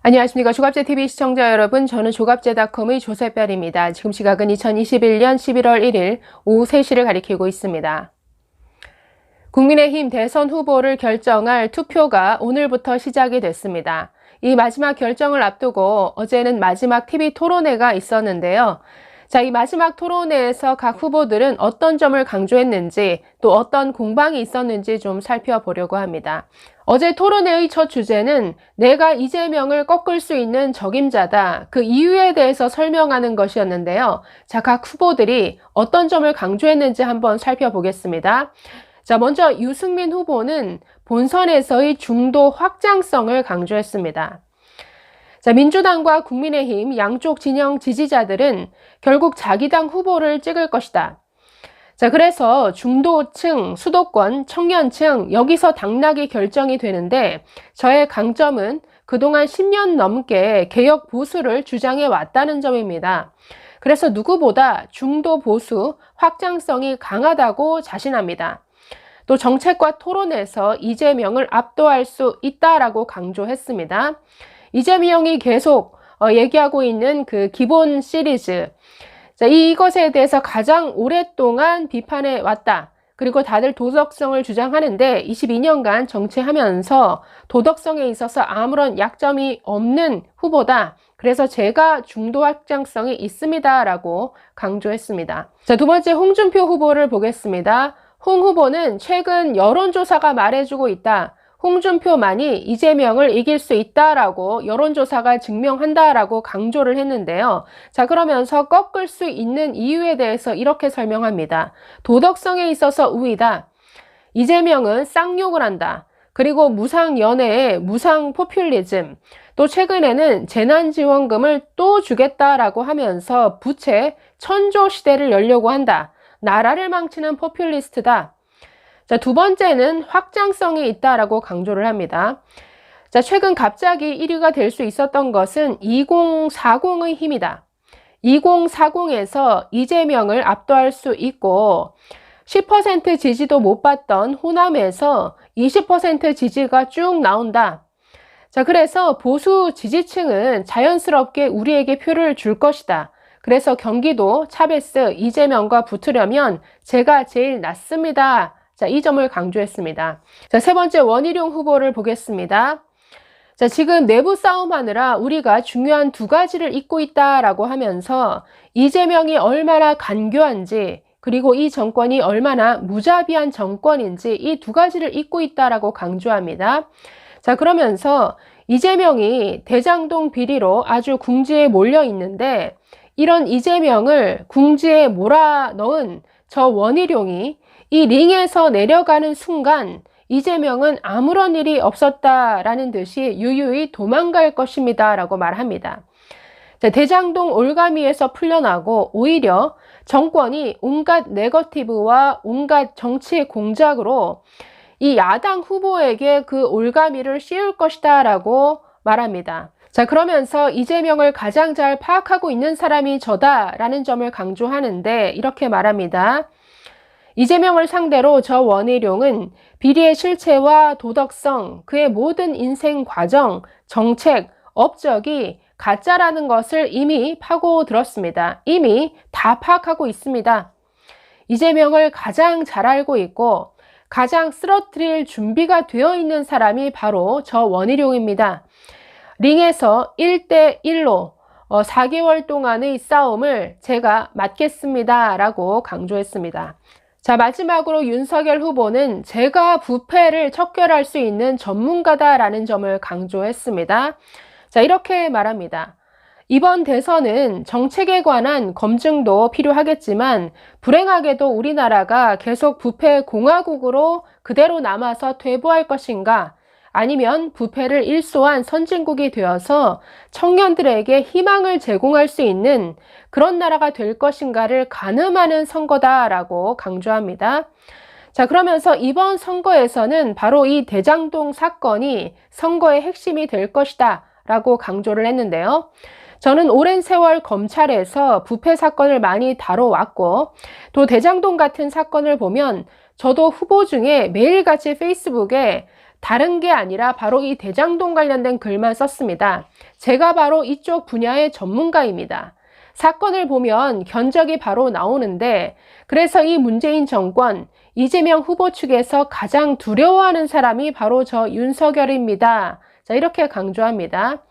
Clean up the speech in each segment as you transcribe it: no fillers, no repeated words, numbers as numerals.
안녕하십니까. 조갑제TV 시청자 여러분, 저는 조갑제닷컴의 조세별입니다. 지금 시각은 2021년 11월 1일 오후 3시를 가리키고 있습니다. 국민의힘 대선 후보를 결정할 투표가 오늘부터 시작이 됐습니다. 이 마지막 결정을 앞두고 어제는 마지막 TV 토론회가 있었는데요. 이 마지막 토론회에서 각 후보들은 어떤 점을 강조했는지 또 어떤 공방이 있었는지 좀 살펴보려고 합니다. 어제 토론회의 첫 주제는 내가 이재명을 꺾을 수 있는 적임자다. 그 이유에 대해서 설명하는 것이었는데요. 각 후보들이 어떤 점을 강조했는지 한번 살펴보겠습니다. 먼저 유승민 후보는 본선에서의 중도 확장성을 강조했습니다. 민주당과 국민의힘 양쪽 진영 지지자들은 결국 자기 당 후보를 찍을 것이다. 그래서 중도층, 수도권, 청년층 여기서 당락이 결정이 되는데 저의 강점은 그동안 10년 넘게 개혁 보수를 주장해 왔다는 점입니다. 그래서 누구보다 중도 보수 확장성이 강하다고 자신합니다. 또 정책과 토론에서 이재명을 압도할 수 있다라고 강조했습니다. 이재명이 계속 얘기하고 있는 그 기본 시리즈, 이것에 대해서 가장 오랫동안 비판해 왔다. 그리고 다들 도덕성을 주장하는데 22년간 정치하면서 도덕성에 있어서 아무런 약점이 없는 후보다. 그래서 제가 중도 확장성이 있습니다. 라고 강조했습니다. 두 번째 홍준표 후보를 보겠습니다. 홍 후보는 최근 여론조사가 말해주고 있다. 홍준표만이 이재명을 이길 수 있다라고 여론조사가 증명한다라고 강조를 했는데요. 그러면서 꺾을 수 있는 이유에 대해서 이렇게 설명합니다. 도덕성에 있어서 우위다. 이재명은 쌍욕을 한다. 그리고 무상연애에 무상포퓰리즘, 또 최근에는 재난지원금을 또 주겠다라고 하면서 부채 천조 시대를 열려고 한다. 나라를 망치는 포퓰리스트다. 두 번째는 확장성이 있다라고 강조를 합니다. 최근 갑자기 1위가 될 수 있었던 것은 2040의 힘이다. 2040에서 이재명을 압도할 수 있고 10% 지지도 못 받던 호남에서 20% 지지가 쭉 나온다. 그래서 보수 지지층은 자연스럽게 우리에게 표를 줄 것이다. 그래서 경기도 차베스 이재명과 붙으려면 제가 제일 낫습니다. 이 점을 강조했습니다. 세 번째 원희룡 후보를 보겠습니다. 지금 내부 싸움하느라 우리가 중요한 두 가지를 잊고 있다라고 하면서 이재명이 얼마나 간교한지 그리고 이 정권이 얼마나 무자비한 정권인지 이 두 가지를 잊고 있다라고 강조합니다. 그러면서 이재명이 대장동 비리로 아주 궁지에 몰려 있는데 이런 이재명을 궁지에 몰아넣은 저 원희룡이 이 링에서 내려가는 순간 이재명은 아무런 일이 없었다라는 듯이 유유히 도망갈 것입니다 라고 말합니다. 대장동 올가미에서 풀려나고 오히려 정권이 온갖 네거티브와 온갖 정치 공작으로 이 야당 후보에게 그 올가미를 씌울 것이다 라고 말합니다. 그러면서 이재명을 가장 잘 파악하고 있는 사람이 저다라는 점을 강조하는데 이렇게 말합니다. 이재명을 상대로 저 원희룡은 비리의 실체와 도덕성, 그의 모든 인생 과정, 정책, 업적이 가짜라는 것을 이미 파고들었습니다. 이미 다 파악하고 있습니다. 이재명을 가장 잘 알고 있고 가장 쓰러뜨릴 준비가 되어 있는 사람이 바로 저 원희룡입니다. 링에서 1대1로 4개월 동안의 싸움을 제가 맡겠습니다 라고 강조했습니다. 마지막으로 윤석열 후보는 제가 부패를 척결할 수 있는 전문가다라는 점을 강조했습니다. 이렇게 말합니다. 이번 대선은 정책에 관한 검증도 필요하겠지만 불행하게도 우리나라가 계속 부패 공화국으로 그대로 남아서 퇴보할 것인가 아니면 부패를 일소한 선진국이 되어서 청년들에게 희망을 제공할 수 있는 그런 나라가 될 것인가를 가늠하는 선거다라고 강조합니다. 그러면서 이번 선거에서는 바로 이 대장동 사건이 선거의 핵심이 될 것이다 라고 강조를 했는데요. 저는 오랜 세월 검찰에서 부패 사건을 많이 다뤄왔고 또 대장동 같은 사건을 보면 저도 후보 중에 매일같이 페이스북에 다른 게 아니라 바로 이 대장동 관련된 글만 썼습니다. 제가 바로 이쪽 분야의 전문가입니다. 사건을 보면 견적이 바로 나오는데, 그래서 이 문재인 정권, 이재명 후보 측에서 가장 두려워하는 사람이 바로 저 윤석열입니다. 자, 이렇게 강조합니다.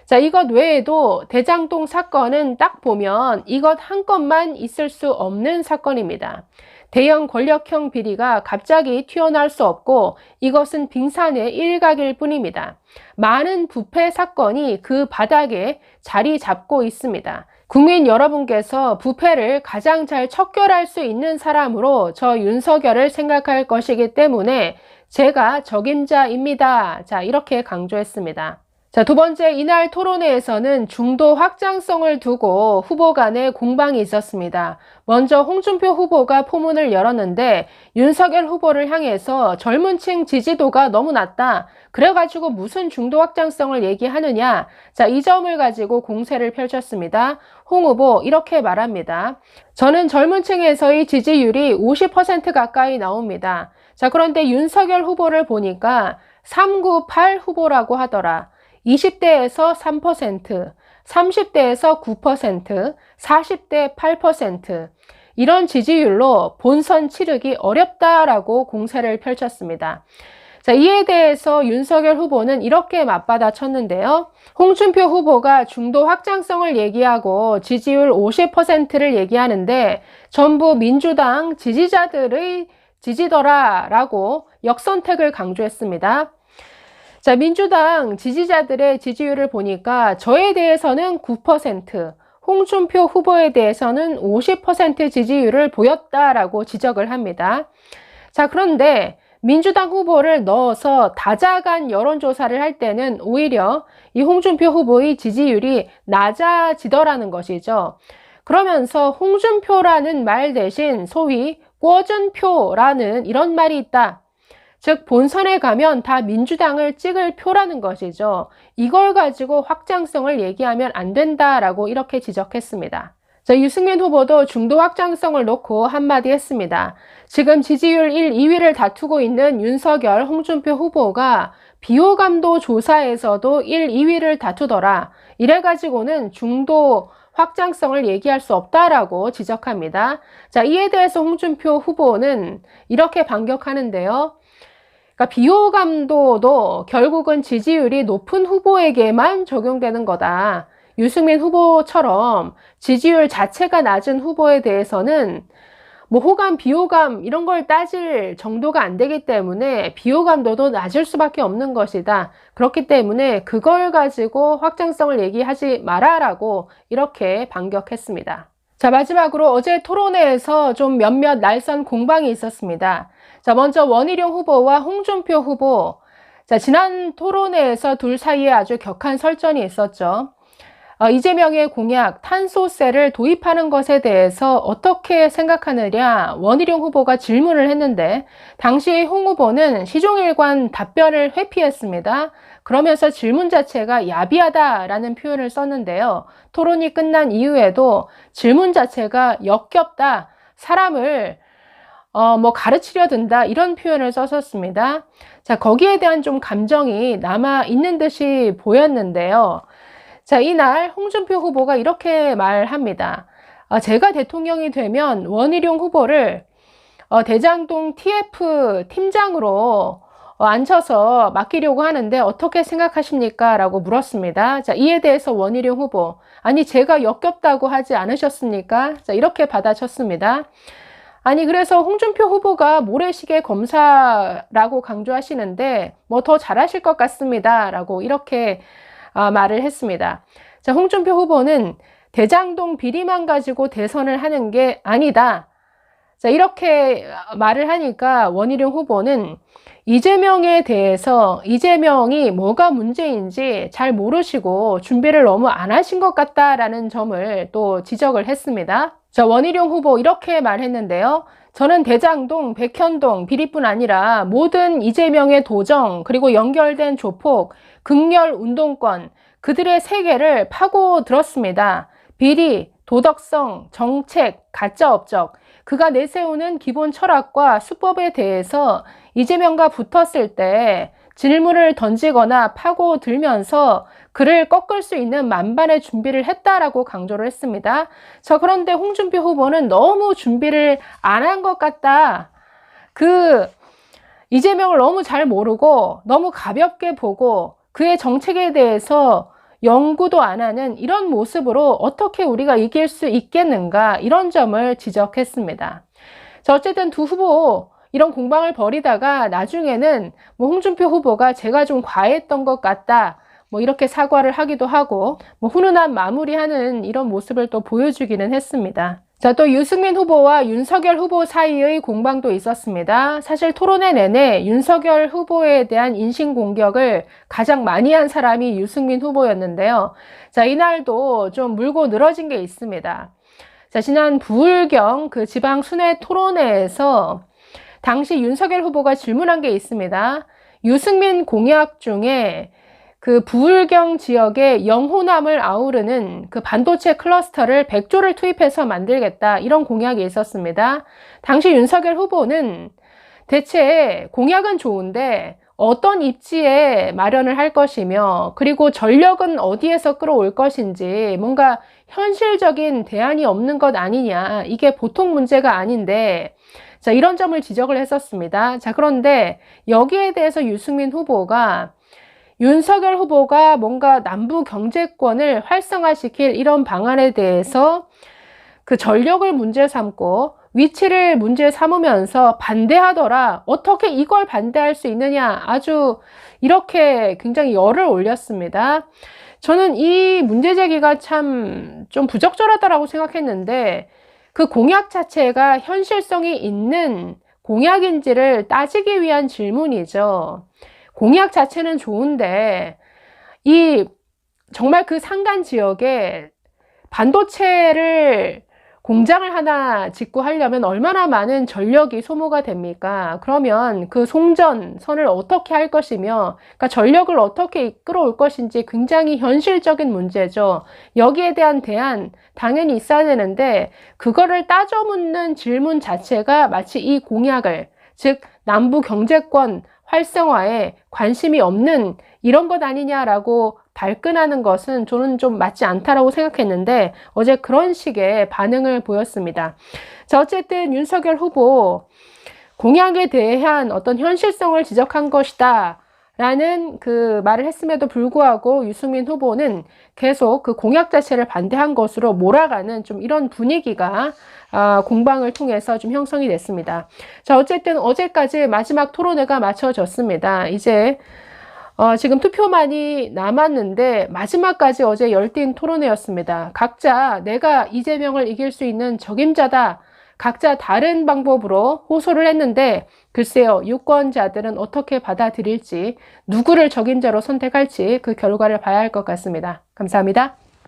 자, 이것 외에도 대장동 사건은 딱 보면 이것 한 건만 있을 수 없는 사건입니다. 대형 권력형 비리가 갑자기 튀어나올 수 없고 이것은 빙산의 일각일 뿐입니다. 많은 부패 사건이 그 바닥에 자리 잡고 있습니다. 국민 여러분께서 부패를 가장 잘 척결할 수 있는 사람으로 저 윤석열을 생각할 것이기 때문에 제가 적임자입니다. 자, 이렇게 강조했습니다. 자, 두 번째, 이날 토론회에서는 중도 확장성을 두고 후보 간의 공방이 있었습니다. 먼저 홍준표 후보가 포문을 열었는데 윤석열 후보를 향해서 젊은 층 지지도가 너무 낮다. 그래가지고 무슨 중도 확장성을 얘기하느냐. 자, 이 점을 가지고 공세를 펼쳤습니다. 홍 후보 이렇게 말합니다. 저는 젊은 층에서의 지지율이 50% 가까이 나옵니다. 자, 그런데 윤석열 후보를 보니까 398 후보라고 하더라. 20대에서 3%, 30대에서 9%, 40대 8%, 이런 지지율로 본선 치르기 어렵다라고 공세를 펼쳤습니다. 자, 이에 대해서 윤석열 후보는 이렇게 맞받아쳤는데요. 홍준표 후보가 중도 확장성을 얘기하고 지지율 50%를 얘기하는데 전부 민주당 지지자들의 지지더라라고 역선택을 강조했습니다. 자, 민주당 지지자들의 지지율을 보니까 저에 대해서는 9%, 홍준표 후보에 대해서는 50% 지지율을 보였다라고 지적을 합니다. 자, 그런데 민주당 후보를 넣어서 다자간 여론조사를 할 때는 오히려 이 홍준표 후보의 지지율이 낮아지더라는 것이죠. 그러면서 홍준표라는 말 대신 소위 꿔준표라는 이런 말이 있다. 즉 본선에 가면 다 민주당을 찍을 표라는 것이죠. 이걸 가지고 확장성을 얘기하면 안 된다라고 이렇게 지적했습니다. 자, 유승민 후보도 중도 확장성을 놓고 한마디 했습니다. 지금 지지율 1, 2위를 다투고 있는 윤석열, 홍준표 후보가 비호감도 조사에서도 1, 2위를 다투더라. 이래가지고는 중도 확장성을 얘기할 수 없다라고 지적합니다. 자, 이에 대해서 홍준표 후보는 이렇게 반격하는데요. 그러니까 비호감도도 결국은 지지율이 높은 후보에게만 적용되는 거다. 유승민 후보처럼 지지율 자체가 낮은 후보에 대해서는 뭐 호감, 비호감 이런 걸 따질 정도가 안 되기 때문에 비호감도도 낮을 수밖에 없는 것이다. 그렇기 때문에 그걸 가지고 확장성을 얘기하지 마라라고 이렇게 반격했습니다. 자, 마지막으로 어제 토론회에서 좀 몇몇 날선 공방이 있었습니다. 자, 먼저 원희룡 후보와 홍준표 후보. 자, 지난 토론회에서 둘 사이에 아주 격한 설전이 있었죠. 이재명의 공약 탄소세를 도입하는 것에 대해서 어떻게 생각하느냐 원희룡 후보가 질문을 했는데 당시 홍 후보는 시종일관 답변을 회피했습니다. 그러면서 질문 자체가 야비하다라는 표현을 썼는데요. 토론이 끝난 이후에도 질문 자체가 역겹다, 사람을 가르치려 든다 이런 표현을 썼었습니다. 자, 거기에 대한 좀 감정이 남아 있는 듯이 보였는데요. 자, 이날 홍준표 후보가 이렇게 말합니다. 제가 대통령이 되면 원희룡 후보를 대장동 TF 팀장으로 앉혀서 맡기려고 하는데 어떻게 생각하십니까? 라고 물었습니다. 자, 이에 대해서 원희룡 후보, 아니 제가 역겹다고 하지 않으셨습니까? 자, 이렇게 받아쳤습니다. 아니 그래서 홍준표 후보가 모래시계 검사라고 강조하시는데 뭐 더 잘하실 것 같습니다. 라고 이렇게 말을 했습니다. 자, 홍준표 후보는 대장동 비리만 가지고 대선을 하는 게 아니다. 자, 이렇게 말을 하니까 원희룡 후보는 이재명에 대해서 이재명이 뭐가 문제인지 잘 모르시고 준비를 너무 안 하신 것 같다라는 점을 또 지적을 했습니다. 자, 원희룡 후보 이렇게 말했는데요. 저는 대장동, 백현동 비리뿐 아니라 모든 이재명의 도정 그리고 연결된 조폭, 극렬 운동권 그들의 세계를 파고들었습니다. 비리, 도덕성, 정책, 가짜 업적 그가 내세우는 기본 철학과 수법에 대해서 이재명과 붙었을 때 질문을 던지거나 파고들면서 그를 꺾을 수 있는 만반의 준비를 했다라고 강조를 했습니다. 자, 그런데 홍준표 후보는 너무 준비를 안 한 것 같다. 이재명을 너무 잘 모르고 너무 가볍게 보고 그의 정책에 대해서 연구도 안 하는 이런 모습으로 어떻게 우리가 이길 수 있겠는가, 이런 점을 지적했습니다. 자, 어쨌든 두 후보 이런 공방을 벌이다가 나중에는 홍준표 후보가 제가 좀 과했던 것 같다, 이렇게 사과를 하기도 하고 훈훈한 마무리하는 이런 모습을 또 보여주기는 했습니다. 자, 또 유승민 후보와 윤석열 후보 사이의 공방도 있었습니다. 사실 토론회 내내 윤석열 후보에 대한 인신공격을 가장 많이 한 사람이 유승민 후보였는데요. 자, 이날도 좀 물고 늘어진 게 있습니다. 자, 지난 부울경 지방 순회 토론회에서 당시 윤석열 후보가 질문한 게 있습니다. 유승민 공약 중에 부울경 지역의 영호남을 아우르는 반도체 클러스터를 100조를 투입해서 만들겠다, 이런 공약이 있었습니다. 당시 윤석열 후보는 대체 공약은 좋은데 어떤 입지에 마련을 할 것이며, 그리고 전력은 어디에서 끌어올 것인지 뭔가 현실적인 대안이 없는 것 아니냐, 이게 보통 문제가 아닌데, 자, 이런 점을 지적을 했었습니다. 자, 그런데 여기에 대해서 유승민 후보가 윤석열 후보가 뭔가 남부 경제권을 활성화시킬 이런 방안에 대해서 전력을 문제 삼고 위치를 문제 삼으면서 반대하더라. 어떻게 이걸 반대할 수 있느냐. 아주 이렇게 굉장히 열을 올렸습니다. 저는 이 문제 제기가 참 좀 부적절하다라고 생각했는데, 공약 자체가 현실성이 있는 공약인지를 따지기 위한 질문이죠. 공약 자체는 좋은데 정말 산간 지역에 반도체를 공장을 하나 짓고 하려면 얼마나 많은 전력이 소모가 됩니까? 그러면 송전선을 어떻게 할 것이며, 그러니까 전력을 어떻게 끌어올 것인지 굉장히 현실적인 문제죠. 여기에 대한 대안 당연히 있어야 되는데, 그거를 따져 묻는 질문 자체가 마치 이 공약을, 즉 남부 경제권 활성화에 관심이 없는 이런 것 아니냐라고 발끈하는 것은 저는 좀 맞지 않다라고 생각했는데, 어제 그런 식의 반응을 보였습니다. 자, 어쨌든 윤석열 후보 공약에 대한 어떤 현실성을 지적한 것이다 라는 말을 했음에도 불구하고 유승민 후보는 계속 공약 자체를 반대한 것으로 몰아가는 좀 이런 분위기가 공방을 통해서 좀 형성이 됐습니다. 자, 어쨌든 어제까지 마지막 토론회가 마쳐졌습니다. 이제 지금 투표만이 남았는데 마지막까지 어제 열띤 토론회였습니다. 각자 내가 이재명을 이길 수 있는 적임자다, 각자 다른 방법으로 호소를 했는데, 글쎄요, 유권자들은 어떻게 받아들일지, 누구를 적임자로 선택할지 그 결과를 봐야 할 것 같습니다. 감사합니다.